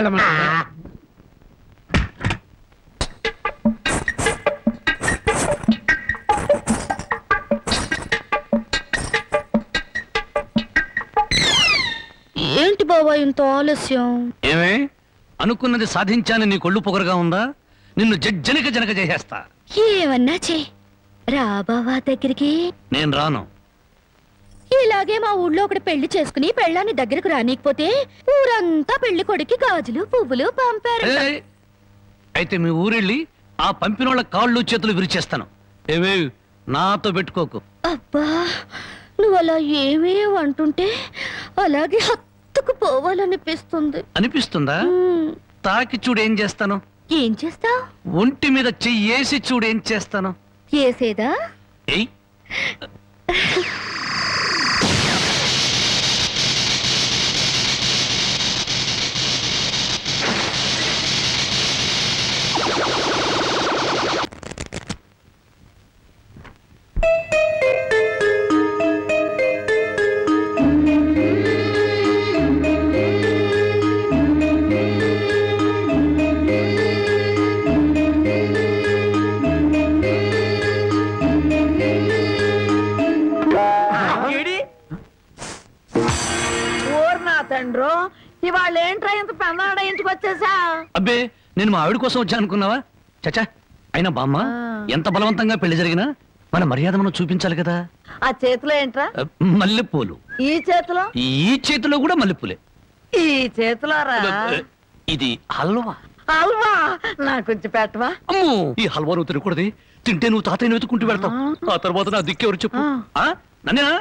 వెళ్ళమా. ఏంటి బాబా ఇంత ఆలస్యం? ఏమే అనుకున్నది సాధించాలని నీ కొళ్ళు పొగరుగా ఉందా? నిన్ను జనక చేసేస్తా. ఏమన్నా చే రా బావా దగ్గరికి. నేను రాను. ఇలాగే మా ఊళ్ళో ఒకటి పెళ్లి చేసుకుని పెళ్ళాన్ని దగ్గరకు రానికపోతే ఊరంతా పెళ్లి కొడుకి గాజులు పువ్వులు పంపారు. అయితే మీ ఊరెళ్ళి ఆ పంపినోళ్ళ కాళ్ళు చేతులు విరిచేస్తాను. ఏమే నాతో పెట్టుకోకు. అబ్బా నువ్వు అలా ఏమే అంటుంటే అలాగే హత్తుకు పోవాలనిపిస్తుంది. అనిపిస్తుందా? తాకి చూడు ఏం చేస్తాను. ఏం చేస్తావ్? ఒంటి మీద చెయ్యేసి చూడు ఏం చేస్తాను. ఏసేదా? ఏయ్ ఇవాళ ఏంట్రా ఇంత పెన్నాడ ఇంటికొచ్చేసా? అబ్బే నేను మా ఆవిడ కోసం వచ్చా అనుకున్నావా? చచ్చా అయినా బామ్మ ఎంత బలవంతంగా పెళ్లి జరిగినా మన మర్యాద మనం చూపించాలి కదా. ఆ చేతిలో ఏంట్రా? మల్లెపూలు. ఈ చేతిలో? ఈ చేతిలో కూడా మల్లెపూలే. ఈ చేతిలో రా. ఇది హల్వా. హల్వా నాకు కొంచెం పెట్టవా? అమ్మో ఈ హల్వా నువ్వు తినకూడదు. తింటే నువ్వు తాతయ్యను వెతుకుంటూ వెళ్తావు. ఆ తర్వాత నా దిక్కెవరు చెప్పు. నన్నేనా?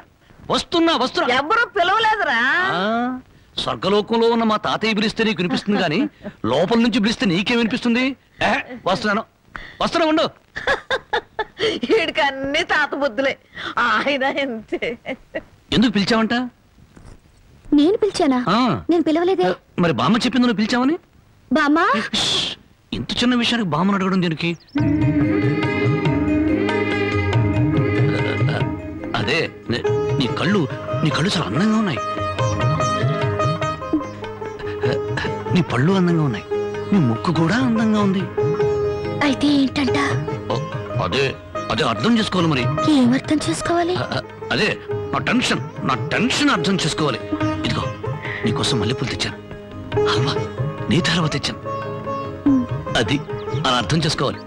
వస్తున్నా. ఎవరు పిలవలేదురా. స్వర్గలోకంలో ఉన్న మా తాతయ్య పిలిస్తే నీకు వినిపిస్తుంది కానీ లోపల నుంచి పిలిస్తే నీకేం వినిపిస్తుంది? వస్తున్నా ఉండు. వీడికి అన్ని తాత బుద్ధులే. ఆయన అంతే. ఎందుకు పిలిచావంట? నేను పిలిచానా? నేను పిలవలేదే. మరి బామ్మ చెప్పింది నువ్వు పిలిచావని. బామ్మ ఇంత చిన్న విషయానికి బామ్మను అడగడం దీనికి? అదే నీ కళ్ళు చాలా అందంగా ఉన్నాయి. నీ పళ్ళు అందంగా ఉన్నాయి. నీ ముక్కు కూడా అందంగా ఉంది. అయితే ఏంటంట? అదే అర్థం చేసుకోవాలి. మరి ఏం అర్థం చేసుకోవాలి? అదే నా టెన్షన్ అర్థం చేసుకోవాలి. ఇదిగో నీకోసం మల్లెపూలు తెచ్చాను. హల్వా నీ హల్వా తెచ్చాను. అది అలా అర్థం చేసుకోవాలి.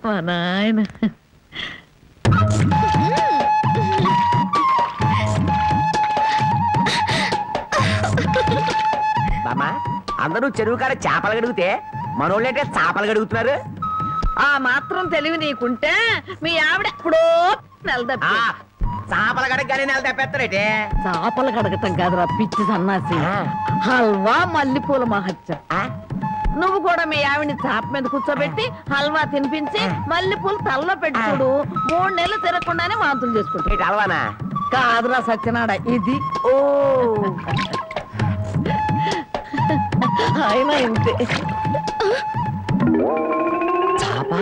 మా నాయన బామ్మా అందరూ చెరువు కాడ చేపలు గడుగుతే మనోళ్ళంటే చేపలు గడుగుతున్నారు. ఆ మాత్రం తెలివి నీకుంటే మీ ఆవిడ ఎప్పుడో నెలదప్పి చేపలు గడగగానే నెల తప్పేస్తారేటే. చేపలు కడగటం కాదురా పిచ్చి సన్నాసి. హల్వా మల్లెపూల మహత్యం. నువ్వు కూడా మీ ఆవిడ్ని చాప మీద కూర్చోబెట్టి హల్వా తినిపించి మల్లెపూలు తలలో పెట్టి చూడు. 3 నెలలు తిరగకుండానే వాంతులు చేసుకుంటా. హల్వానా? కాదురా సత్యనాడ ఇది. ఓ ఆయన ఇంతే. చాప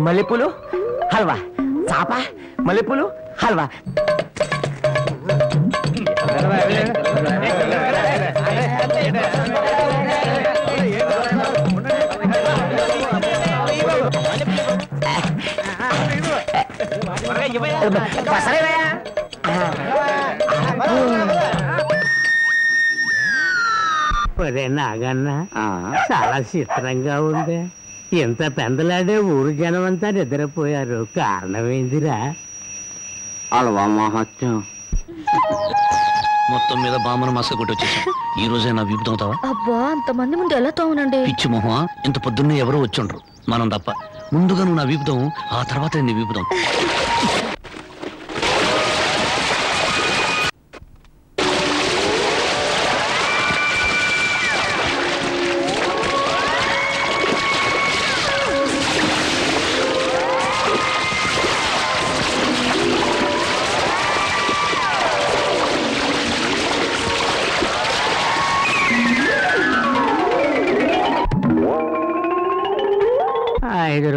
మల్లెపూలు హల్వా. చాప మల్లెపూలు హల్వా. నాగన్న చాలా చిత్రంగా ఉంది. ఎంత పెందలాడే ఊరు జనం అంతా నిద్రపోయారు. కారణమేందిరా? హల్వా మహత్యం. మొత్తం మీద బామ్మను మసక కొట్టి వచ్చేసాం. ఈ రోజే నా వీపు తోముతావా? అబ్బా అంతమంది ముందు ఎలా తోమనండి? పిచ్చి మొహమా, ఇంత పొద్దున్నే ఎవరో వచ్చుండ్రు మనం తప్ప. ముందుగా నువ్వు నా వీపుతాం, ఆ తర్వాత నీ వీపుతాం.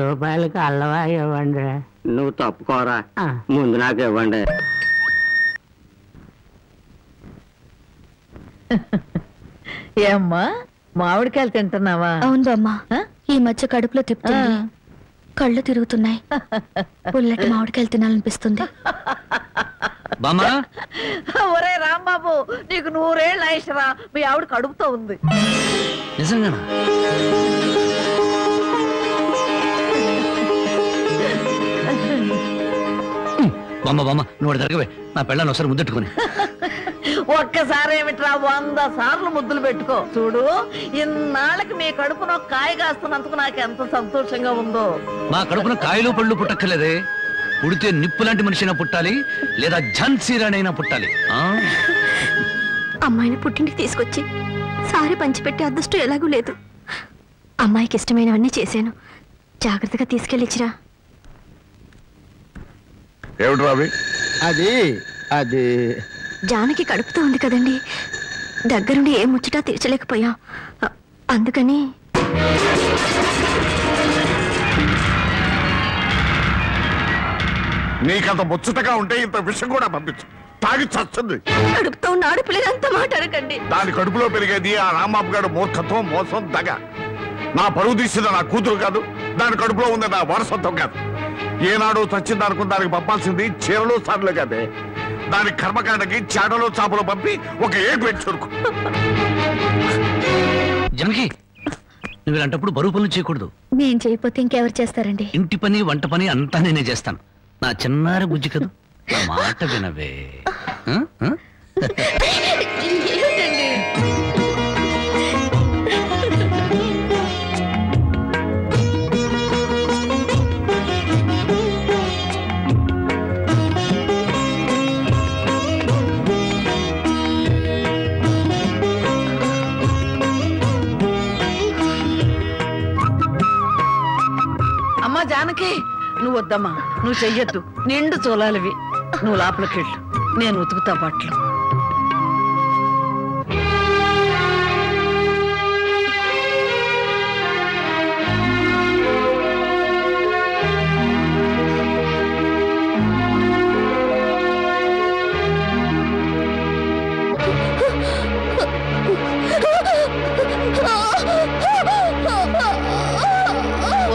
రూపాయలకి అల్లవా ఇవ్వండి. నువ్వు తప్పుకోరా, ముందు నాకు ఇవ్వండి. ఏమ్మా మామిడికాయలు తింటున్నావా? అవును బామ్మ, ఈ మధ్య కడుపులో తిప్పుతుంది, కళ్ళు తిరుగుతున్నాయి, పుల్లటి మామిడికాయలు తినాలనిపిస్తుంది. ఒరే రాంబాబు, నీకు 100 ఏళ్ళు ఆయుషరా, మీ ఆవిడ కడుపుతో ఉంది. నిజంగానా? బామ్మ బామ్మ, నువ్వు దగ్గరవే, నా పెళ్ళాన్ని ఒకసారి ముద్దెట్టుకుని. ఒక్కసారి ఏమిట్రా, 100 సార్లు ముద్దులు పెట్టుకో. చూడు, ఇన్నాళ్ళకి మీ కడుపున కాయ కాస్తున్నందుకు నాకు ఎంత సంతోషంగా ఉందో. మా కడుపున కాయలు పళ్ళు పుట్టక్కర్లేదే, పుడితే నిప్పు లాంటి మనిషినా పుట్టాలి, లేదా ఝాన్సీరానైనా పుట్టాలి. అమ్మాయిని పుట్టింటికి తీసుకొచ్చి సారి పంచిపెట్టే అదృష్టం ఎలాగూ లేదు. అమ్మాయికి ఇష్టమైనవన్నీ చేశాను, జాగ్రత్తగా తీసుకెళ్ళిచ్చిరా. ఏమిటి రావి? అది అది జానకి కడుపుతో ఉంది కదండి, దగ్గరుండి ఏ ముచ్చటా తీర్చలేకపోయా, అందుకని. నీకంత ముచ్చటగా ఉంటే ఇంత విషయం కూడా పంపించు, తాగి చస్తుంది. కడుపుతో ఉన్న ఆడపిల్లలంత మాట అరకండి. దాని కడుపులో పెరిగేది ఆ రాంబాబు గారు మూర్ఖత్వం, మోసం, దగ. నా పరువు తీసింది నా కూతురు కాదు, దాని కడుపులో ఉంది నా వారసత్వం కాదు. ఏనాడు చచ్చింది అనుకుని దానికి పంపాల్సింది చీరలు సార్లు కాదే. దాని కర్మకాండకి చాడలో చాపలు పంపి ఒక ఏడు పెట్టి చురుకు. జనకి, నువ్వు ఇలాంటప్పుడు బరువు పనులు చేయకూడదు. నేను చేయకపోతే ఇంకెవరు చేస్తారండి? ఇంటి పని వంట పని అంతా నేనే చేస్తాను. నా చిన్నారి బుజ్జి కదూ, నా మాట వినవే. అమ్మా జానకి, నువ్వు వద్దమ్మా, నువ్వు చెయ్యొద్దు, నిండు చూలాలివి. నువ్వు లోపలికి వెళ్ళు, నేను ఉతుకుతా బట్టలు.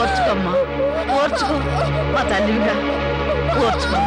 ఓర్చుకోమ్మా, ఓర్చుకో, మా తల్లివిగా ఓర్చుకో.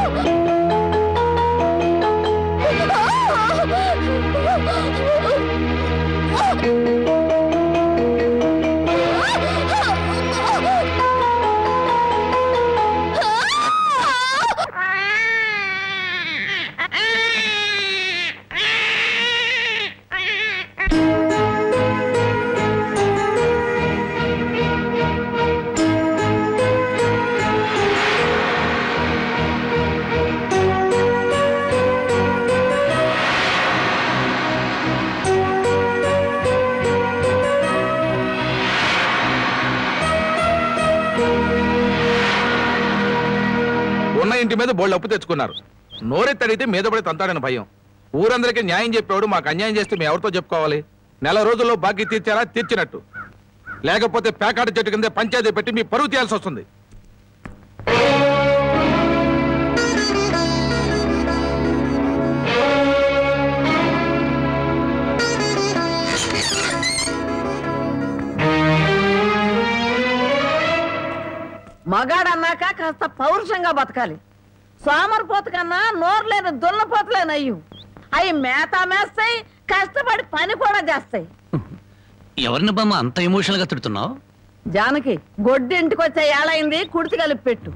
ఇంటి మీద బోళ్ళు అప్పు తెచ్చుకున్నారు. నోరెత్తడితే మీద పడి తంతాడని భయం. ఊరందరికీ న్యాయం చెప్పేవాడు మాకు అన్యాయం చేస్తే మేము ఎవరితో చెప్పుకోవాలి? నెల రోజుల్లో బాకీ తీర్చారా? తీర్చినట్టు. లేకపోతే పేకాట చెట్టు కింద పంచాయతీ పెట్టి మీ పరువు తీయాల్సి వస్తుంది. మగాడన్నాక కాస్త పౌరుషంగా బతకాలి. సోమరిపోతు కన్నా నోరులేని దున్నపోతులేనయ్యు. అవి మేత మేస్తాయి, కష్టపడి పని కూడా చేస్తాయి. ఎవరిని బామ్మ అంత ఎమోషనల్ గా తిడుతున్నావు? జానకి, గొడ్డు ఇంటికి వచ్చే ఏళైంది, కుడితి కలిపి పెట్టు.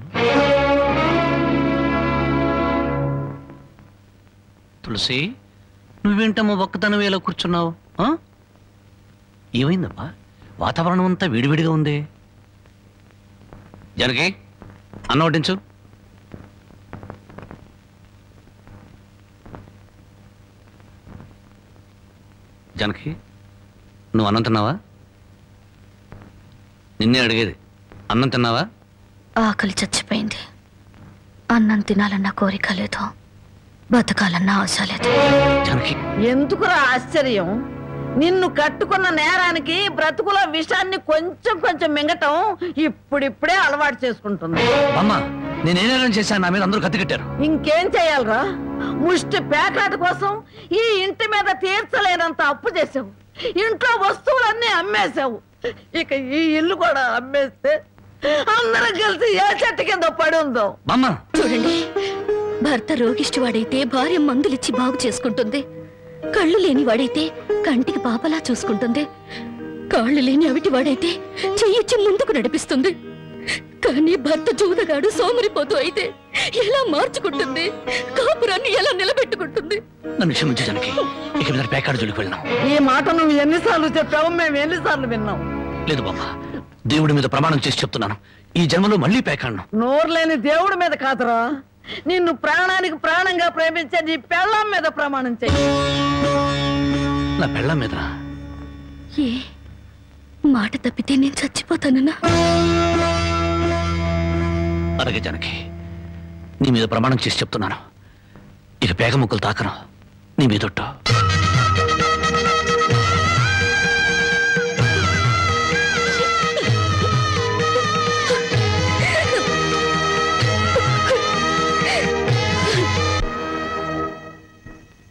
తులసి, నువ్వేంటమ్మా ఒక్కతనం వేలా కూర్చున్నావు? ఏమైందమ్మా? వాతావరణం అంతా వేడివేడిగా ఉంది. జనకి, అన్నం వడ్డించు. జనకి, నువ్వు అన్నం తిన్నావా? నిన్నే అడిగేది, అన్నం తిన్నావా? ఆకలి చచ్చిపోయింది. అన్నం తినాలన్న కోరిక లేదు, బతకాలన్న ఆశ లేదు. జనకి, ఎందుకురా ఆశ్చర్యం? నిన్ను కట్టుకున్న నేరానికి బ్రతుకులో విషాన్ని కొంచెం కొంచెం మింగటం ఇప్పుడిప్పుడే అలవాటు చేసుకుంటుంది. అమ్మా నేనే నేరం చేశాను, నా మీద అందరూ కత్తి కట్టారు. ఇంకేం చెయ్యాలరా? ముష్టి పేకాట కోసం ఈ ఇంటి మీద తీర్చలేనంత అప్పు చేసావు, ఇంట్లో వస్తువులన్నీ అమ్మేశావు. ఇక ఈ ఇల్లు కూడా అమ్మేస్తే అందరం కలిసి ఏ చెట్టు కింద పడి ఉందో. చూడండి, భర్త రోగిష్టి వాడైతే భార్య మందులిచ్చి బాగు చేసుకుంటుంది, కళ్ళు లేని వాడైతే కంటికి పాపలా చూసుకుంటుంది, కాళ్ళు లేని అవిటి వాడైతే చెయ్యిచ్చి ముందుకు నడిపిస్తుంది. కానీ భర్త జూదగాడు సోమరిపోతూ అయితే ఎలా మార్చుకుంటుంది, కాపురాన్ని ఎలా నిలబెట్టుకుంటుంది? నన్ను క్షమించు జానకి, ఇక మీద పేకాడు జోలికి వెళ్ళాం. ఈ మాట నువ్వు ఎన్నిసార్లు చెప్పావు, మేము ఎన్నిసార్లు విన్నాం. లేదు బామ్మ, దేవుడి మీద ప్రమాణం చేసి చెప్తున్నాను, ఈ జన్మలో మళ్ళీ పేకాడను. నోరు లేని దేవుడి మీద కాదురా, నిన్ను ప్రాణానికి ప్రాణంగా ప్రేమించే నీ పెళ్ళాం మీద ప్రమాణం చెయ్యి. నా పెళ్ళాం మీద? ఏ మాట తప్పితే నేను చచ్చిపోతానన్నా? అలాగే జానకి, నీ మీద ప్రమాణం చేసి చెప్తున్నాను, ఇక పేగ ముక్కలు తాకను, నీ మీదొట్టు.